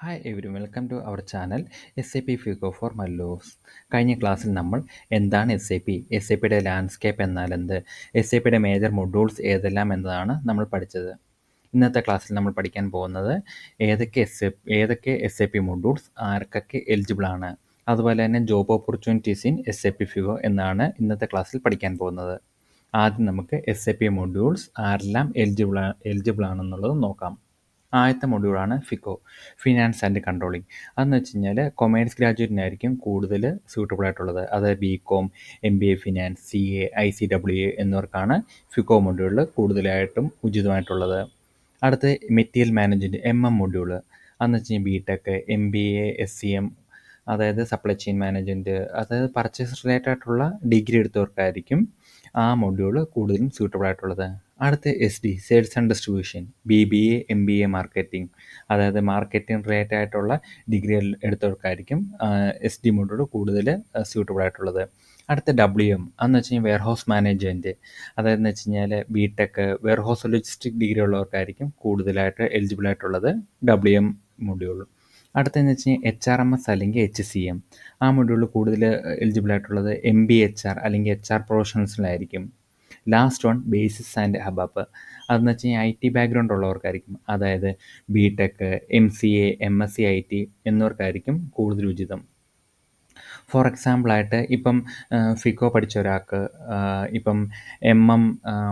Hi every welcome to our channel SAP FICO for Mallus. കഴിഞ്ഞ ക്ലാസ്സിൽ നമ്മൾ എന്താണ് എസ് എ പിയുടെ ലാൻഡ്സ്കേപ്പ് എന്നാൽ എന്ത്, SAPയുടെ മേജർ മൊഡ്യൂൾസ് ഏതെല്ലാം എന്നതാണ് നമ്മൾ പഠിച്ചത്. ഇന്നത്തെ ക്ലാസ്സിൽ നമ്മൾ പഠിക്കാൻ പോകുന്നത് ഏതൊക്കെ SAP മൊഡ്യൂൾസ് ആർക്കൊക്കെ എലിജിബിൾ ആണ്, അതുപോലെ തന്നെ job opportunities in SAP FICO എന്നാണ് ഇന്നത്തെ ക്ലാസ്സിൽ പഠിക്കാൻ പോകുന്നത്. ആദ്യം നമുക്ക് SAP മൊഡ്യൂൾസ് ആരെല്ലാം എലിജിബിൾ ആണെന്നുള്ളത് നോക്കാം. ആദ്യത്തെ മൊഡ്യൂളാണ് ഫിക്കോ, ഫിനാൻസ് ആൻഡ് കൺട്രോളിങ്. അതെന്ന് വെച്ച് കഴിഞ്ഞാൽ കൊമേഴ്സ് ഗ്രാജുവേറ്റിനായിരിക്കും കൂടുതൽ സ്യൂട്ടബിൾ ആയിട്ടുള്ളത്. അത് BCom, MBA finance, CA, ICWA എന്നിവർക്കാണ് ഫിക്കോ മൊഡ്യൂളിൽ കൂടുതലായിട്ടും ഉചിതമായിട്ടുള്ളത്. അടുത്ത് മെറ്റീരിയൽ മാനേജ്മെൻറ്റ് മൊഡ്യൂള്. അതെന്ന് വെച്ച് കഴിഞ്ഞാൽ BTech, MBA, SCM, അതായത് സപ്ലൈ ചെയിൻ മാനേജ്മെൻറ്റ്, അതായത് പർച്ചേസ് റിലേറ്റഡ് ആയിട്ടുള്ള ഡിഗ്രി എടുത്തവർക്കായിരിക്കും ആ മൊഡ്യൂള് കൂടുതലും സ്യൂട്ടബിൾ ആയിട്ടുള്ളത്. അടുത്ത SD, sales and distribution, BBA, MBA marketing, അതായത് മാർക്കറ്റിംഗ് റിലേറ്റഡ് ആയിട്ടുള്ള ഡിഗ്രി എടുത്തവർക്കായിരിക്കും SD മൊഡ്യൂൾ കൂടുതൽ സ്യൂട്ടബിൾ ആയിട്ടുള്ളത്. അടുത്ത WM എന്ന് വെച്ച് കഴിഞ്ഞാൽ വെയർഹൗസ് മാനേജ്മെൻറ്റ്, അതായത് വെച്ച് കഴിഞ്ഞാൽ BTech, വെയർഹൗസ് ലോജിസ്റ്റിക് ഡിഗ്രി ഉള്ളവർക്കായിരിക്കും കൂടുതലായിട്ട് എലിജിബിൾ ആയിട്ടുള്ളത് WM മൊഡ്യൂൾ. അടുത്തതെന്ന് വെച്ച് കഴിഞ്ഞാൽ HRMS അല്ലെങ്കിൽ HCM, ആ മൊഡ്യൂളിൽ കൂടുതൽ എലിജിബിൾ ആയിട്ടുള്ളത് MBHR അല്ലെങ്കിൽ HR പ്രൊഫഷണൽസിലായിരിക്കും. ലാസ്റ്റ് വൺ ബേസിസ് ആൻഡ് ഹബാപ്പ്, അതെന്ന് വെച്ച് കഴിഞ്ഞാൽ IT ബാക്ക്ഗ്രൗണ്ട് ഉള്ളവർക്കായിരിക്കും, അതായത് BTech, MCA, MSc IT എന്നിവർക്കായിരിക്കും കൂടുതൽ ഉചിതം. ഫോർ എക്സാമ്പിളായിട്ട് ഇപ്പം ഫിക്കോ പഠിച്ച ഒരാൾക്ക് ഇപ്പം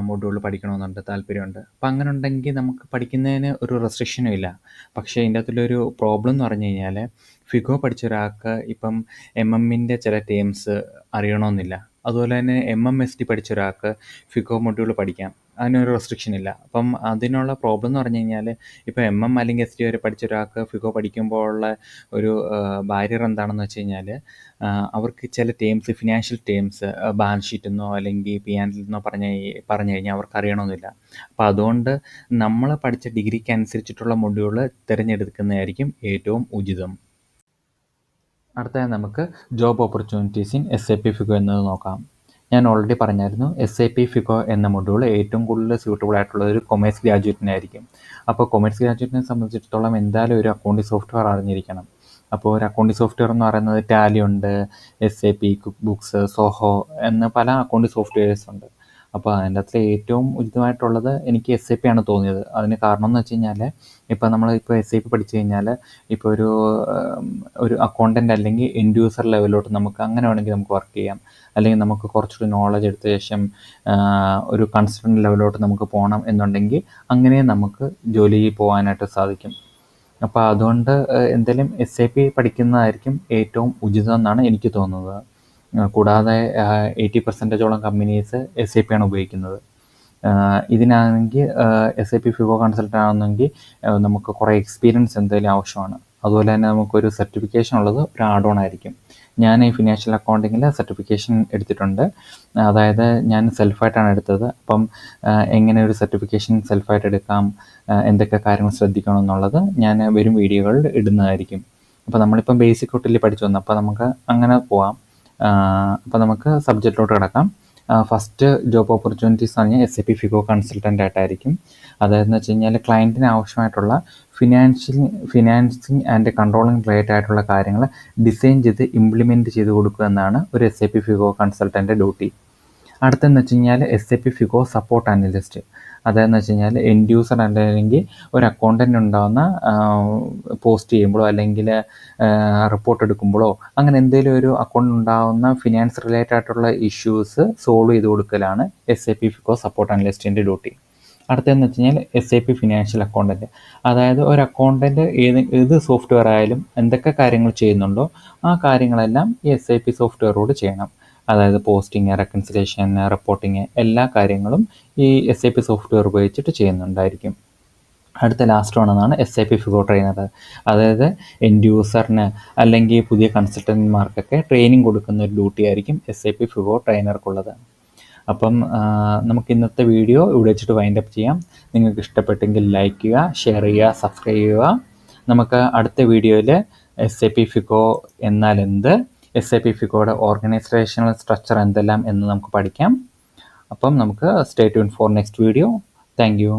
മൊഡ്യൂൾ പഠിക്കണമെന്നുണ്ട്, താല്പര്യമുണ്ട്. അപ്പം അങ്ങനെ ഉണ്ടെങ്കിൽ നമുക്ക് പഠിക്കുന്നതിന് ഒരു റെസ്ട്രിക്ഷനും ഇല്ല. പക്ഷേ ഇതിൻ്റെ അകത്തുള്ളൊരു പ്രോബ്ലം എന്ന് പറഞ്ഞു കഴിഞ്ഞാൽ ഫിക്കോ പഠിച്ച ഒരാൾക്ക് ഇപ്പം ൻ്റെ ചില ടേംസ് അറിയണമെന്നില്ല. അതുപോലെ തന്നെ MMSD പഠിച്ച ഒരാൾക്ക് ഫിക്കോ മൊഡ്യൂൾ പഠിക്കാം, അതിനൊരു റെസ്ട്രിക്ഷൻ ഇല്ല. അപ്പം അതിനുള്ള പ്രോബ്ലം എന്ന് പറഞ്ഞു കഴിഞ്ഞാൽ ഇപ്പോൾ അല്ലെങ്കിൽ SD വരെ പഠിച്ച ഒരാൾക്ക് ഫിക്കോ പഠിക്കുമ്പോഴുള്ള ഒരു ബാരിയർ എന്താണെന്ന് വെച്ച് കഴിഞ്ഞാൽ അവർക്ക് ചില ടേംസ്, ഫിനാൻഷ്യൽ ടേംസ് ബാലൻസ് ഷീറ്റെന്നോ അല്ലെങ്കിൽ P&L എന്നോ പറഞ്ഞു കഴിഞ്ഞാൽ അവർക്ക് അറിയണമെന്നില്ല. അപ്പോൾ അതുകൊണ്ട് നമ്മൾ പഠിച്ച ഡിഗ്രിക്ക് അനുസരിച്ചിട്ടുള്ള മൊഡ്യൂൾ തിരഞ്ഞെടുക്കുന്നതായിരിക്കും ഏറ്റവും ഉചിതം. അടുത്തതായി നമുക്ക് job opportunities in SAP FICO എന്നത് നോക്കാം. ഞാൻ ഓൾറെഡി പറഞ്ഞായിരുന്നു SAP FICO എന്ന മൊഡ്യൂൾ ഏറ്റവും കൂടുതൽ സ്യൂട്ടബിൾ ആയിട്ടുള്ള ഒരു കൊമേഴ്സ് ഗ്രാജുവേറ്റിനായിരിക്കും. അപ്പോൾ കൊമേഴ്സ് ഗ്രാജുവേറ്റിനെ സംബന്ധിച്ചിടത്തോളം എന്തായാലും ഒരു അക്കൗണ്ടിംഗ് സോഫ്റ്റ്വെയർ അറിഞ്ഞിരിക്കണം. അപ്പോൾ ഒരു അക്കൗണ്ടിംഗ് സോഫ്റ്റ്വെയർ എന്ന് പറയുന്നത് ടാലി ഉണ്ട്, SAP, കുക്ക് ബുക്സ്, സോഹോ എന്ന പല അക്കൗണ്ടിംഗ് സോഫ്റ്റ്വെയർസ് ഉണ്ട്. അപ്പോൾ അതിൻ്റെ അകത്ത് ഏറ്റവും ഉചിതമായിട്ടുള്ളത് എനിക്ക് SAP ആണ് തോന്നിയത്. അതിന് കാരണം എന്ന് വെച്ച് കഴിഞ്ഞാൽ ഇപ്പോൾ നമ്മളിപ്പോൾ SAP പഠിച്ചു കഴിഞ്ഞാൽ ഇപ്പോൾ ഒരു അക്കൗണ്ടൻ്റ് അല്ലെങ്കിൽ എൻഡ് യൂസർ ലെവലിലോട്ട് നമുക്ക് അങ്ങനെ വേണമെങ്കിൽ നമുക്ക് വർക്ക് ചെയ്യാം. അല്ലെങ്കിൽ നമുക്ക് കുറച്ചുകൂടി നോളജ് എടുത്ത ശേഷം ഒരു കൺസൾട്ടൻ്റ് ലെവലിലോട്ട് നമുക്ക് പോകണം എന്നുണ്ടെങ്കിൽ അങ്ങനെ നമുക്ക് ജോലി പോകാനായിട്ട് സാധിക്കും. അപ്പോൾ അതുകൊണ്ട് എന്തായാലും SAP പഠിക്കുന്നതായിരിക്കും ഏറ്റവും ഉചിതം എന്നാണ് എനിക്ക് തോന്നുന്നത്. കൂടാതെ 80% കമ്പനീസ് SAP ആണ് ഉപയോഗിക്കുന്നത്. ഇതിനാണെങ്കിൽ SAP FICO കൺസൾട്ടൻ്റ് ആണെന്നെങ്കിൽ നമുക്ക് കുറേ എക്സ്പീരിയൻസ് എന്തായാലും ആവശ്യമാണ്. അതുപോലെ തന്നെ നമുക്കൊരു സർട്ടിഫിക്കേഷൻ ഉള്ളത് ഒരു ആഡ് ഓൺ ആയിരിക്കും. ഞാൻ ഈ ഫിനാൻഷ്യൽ അക്കൗണ്ടിങ്ങിൽ സർട്ടിഫിക്കേഷൻ എടുത്തിട്ടുണ്ട്. അതായത് ഞാൻ സെൽഫായിട്ടാണ് എടുത്തത്. അപ്പം എങ്ങനെ ഒരു സർട്ടിഫിക്കേഷൻ സെൽഫായിട്ട് എടുക്കാം, എന്തൊക്കെ കാര്യങ്ങൾ ശ്രദ്ധിക്കണം എന്നുള്ളത് ഞാൻ വരും വീഡിയോകളിൽ ഇടുന്നതായിരിക്കും. അപ്പോൾ നമ്മളിപ്പം ബേസിക് തൊട്ടിൽ പഠിച്ചു വന്നു, അപ്പോൾ നമുക്ക് അങ്ങനെ പോവാം. അപ്പോൾ നമുക്ക് സബ്ജക്റ്റിലോട്ട് കിടക്കാം. ഫസ്റ്റ് ജോബ് ഓപ്പർച്യൂണിറ്റീസ് എന്ന് പറഞ്ഞാൽ SAP FICO കൺസൾട്ടൻ്റ് ആയിട്ടായിരിക്കും. അതായത് വെച്ച് കഴിഞ്ഞാൽ ക്ലയൻറ്റിന് ആവശ്യമായിട്ടുള്ള ഫിനാൻസിങ് ആൻഡ് കൺട്രോളിങ് റിലേറ്റഡ് ആയിട്ടുള്ള കാര്യങ്ങൾ ഡിസൈൻ ചെയ്ത് ഇംപ്ലിമെൻറ്റ് ചെയ്ത് കൊടുക്കുക എന്നാണ് ഒരു SAP FICO കൺസൾട്ടൻ്റെ ഡ്യൂട്ടി. അടുത്തെന്ന് വെച്ച് കഴിഞ്ഞാൽ SAP FICO സപ്പോർട്ട് അനലിസ്റ്റ്. അതെന്ന് വെച്ച് കഴിഞ്ഞാൽ എൻഡ് യൂസർ അല്ലെങ്കിൽ ഒരു അക്കൗണ്ടൻ്റ് ഉണ്ടാകുന്ന പോസ്റ്റ് ചെയ്യുമ്പോഴോ അല്ലെങ്കിൽ റിപ്പോർട്ട് എടുക്കുമ്പോഴോ അങ്ങനെ എന്തെങ്കിലും ഒരു അക്കൗണ്ട് ഉണ്ടാകുന്ന ഫിനാൻസ് റിലേറ്റഡ് ആയിട്ടുള്ള ഇഷ്യൂസ് സോൾവ് ചെയ്ത് കൊടുക്കലാണ് SAP FICO സപ്പോർട്ട് അനലിസ്റ്റിൻ്റെ ഡ്യൂട്ടി. അടുത്തതെന്ന് വെച്ച് കഴിഞ്ഞാൽ SAP ഫിനാൻഷ്യൽ അക്കൗണ്ടൻറ്റ്. അതായത് ഒരു അക്കൗണ്ടൻറ്റ് ഏത് സോഫ്റ്റ്വെയർ ആയാലും എന്തൊക്കെ കാര്യങ്ങൾ ചെയ്യുന്നുണ്ടോ ആ കാര്യങ്ങളെല്ലാം ഈ SAP സോഫ്റ്റ്വെയറോട് ചെയ്യണം. അതായത് പോസ്റ്റിങ്, റെക്കൺസിലേഷൻ, റിപ്പോർട്ടിങ് എല്ലാ കാര്യങ്ങളും ഈ SAP സോഫ്റ്റ്വെയർ ഉപയോഗിച്ചിട്ട് ചെയ്യുന്നുണ്ടായിരിക്കും. അടുത്ത ലാസ്റ്റ് വണ്ണതാണ് SAP FICO ട്രെയിനർ. അതായത് എൻഡ് യൂസറിന് അല്ലെങ്കിൽ പുതിയ കൺസൾട്ടൻറ്റ്മാർക്കൊക്കെ ട്രെയിനിങ് കൊടുക്കുന്ന ഒരു ഡ്യൂട്ടി ആയിരിക്കും SAP FICO ട്രെയിനർക്കുള്ളത്. അപ്പം നമുക്ക് ഇന്നത്തെ വീഡിയോ ഇവിടെ വെച്ചിട്ട് വൈൻഡ് അപ്പ് ചെയ്യാം. നിങ്ങൾക്ക് ഇഷ്ടപ്പെട്ടെങ്കിൽ ലൈക്ക് ചെയ്യുക, ഷെയർ ചെയ്യുക, സബ്സ്ക്രൈബ് ചെയ്യുക. നമുക്ക് അടുത്ത വീഡിയോയിൽ SAP FICO എന്നാൽ എന്ത്, SAP FICOയുടെ ഓർഗനൈസേഷണൽ സ്ട്രക്ചർ എന്തെല്ലാം എന്ന് നമുക്ക് പഠിക്കാം. അപ്പം നമുക്ക് stay tune for next video. Thank you.